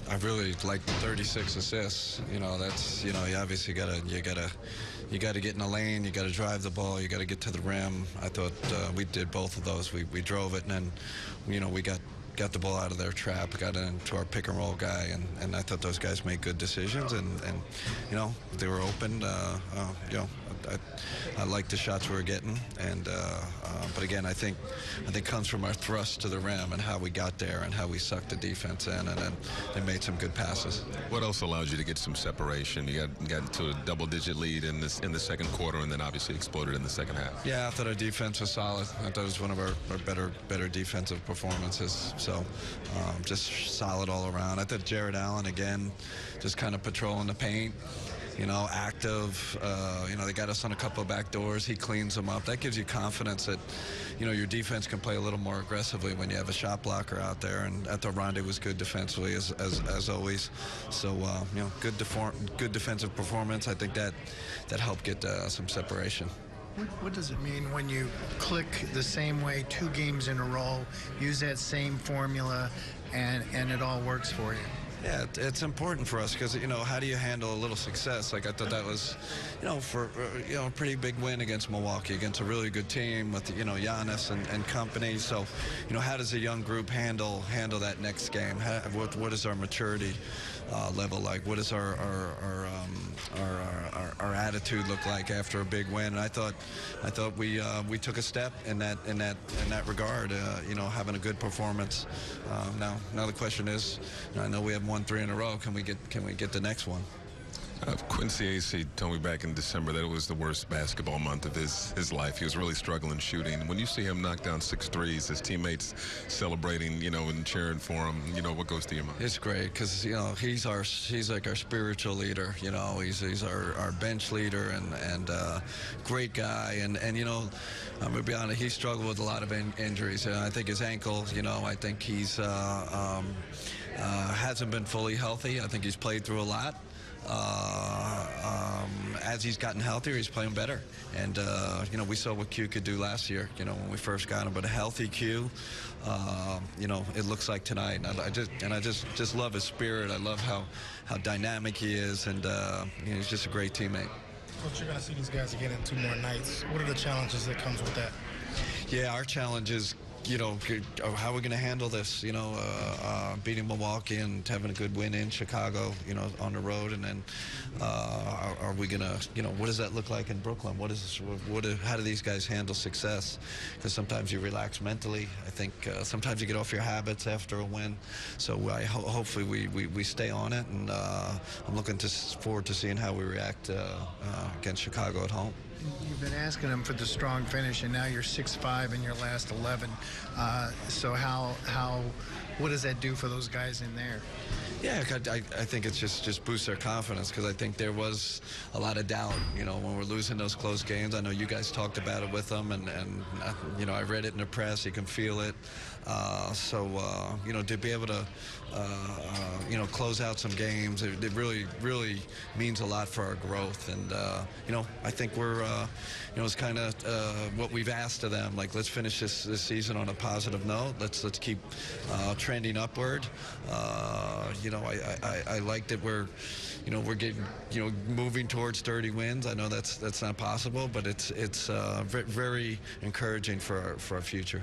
I really like the 36 assists. You know, that's, you obviously you gotta get in the lane, you gotta drive the ball, you gotta get to the rim. I thought we did both of those. We drove it, and then, we got the ball out of their trap, got into our pick and roll guy, and I thought those guys made good decisions, and they were open. I liked the shots we were getting, and but again, I think it comes from our thrust to the rim and how we got there and how we sucked the defense in, and then they made some good passes. What else allowed you to get some separation? You got to a double-digit lead in the second quarter, and then obviously exploded in the second half. Yeah, I thought our defense was solid. I thought it was one of our better defensive performances. So just solid all around. I thought Jared Allen again, just kind of patrolling the paint. Active. They got us on a couple of back doors. He cleans them up. That gives you confidence that, your defense can play a little more aggressively when you have a shot blocker out there. And I thought Rondae was good defensively as always. So, good defensive performance. I think that helped get some separation. What does it mean when you click the same way 2 games in a row, use that same formula, and it all works for you? Yeah, it's important for us because, how do you handle a little success? Like, I thought that was, for, a pretty big win against Milwaukee, against a really good team with, Giannis and company. So, how does a young group handle that next game? What is our maturity level like? What does our attitude look like after a big win? And I thought we took a step in that regard. Having a good performance. Now the question is, I know we have won 3 in a row. Can we get the next one? Quincy Acy told me back in December that it was the worst basketball month of his life. He was really struggling shooting. When you see him knock down 6 threes, his teammates celebrating, and cheering for him, what goes through your mind? It's great because, he's like our spiritual leader. He's our bench leader and great guy. And I'm going to be honest, he struggled with a lot of injuries. I think his ankle, I think he's hasn't been fully healthy. I think he's played through a lot. As he's gotten healthier, he's playing better. And, we saw what Q could do last year, when we first got him. But a healthy Q, it looks like tonight. And I just love his spirit. I love how dynamic he is. And, he's just a great teammate. Coach, you're going to see these guys again in 2 more nights. What are the challenges that comes with that? Yeah, our challenge is, how are we going to handle this? Beating Milwaukee and having a good win in Chicago, on the road, and then are we going to, what does that look like in Brooklyn? How do these guys handle success? Because sometimes you relax mentally. I think sometimes you get off your habits after a win. So hopefully we stay on it, and I'm looking forward to seeing how we react against Chicago at home. You've been asking them for the strong finish, and now you're 6-5 in your last 11. So what does that do for those guys in there? Yeah, I think it's just boosts their confidence because I think there was a lot of doubt, when we're losing those close games. I know you guys talked about it with them, and I read it in the press. You can feel it. To be able to, close out some games, it really means a lot for our growth. And, I think we're, it's kind of what we've asked of them. Like, let's finish this season on a positive note. Let's keep trending upward. I like that we're getting, moving towards 30 wins. I know that's not possible, but it's very encouraging for our future.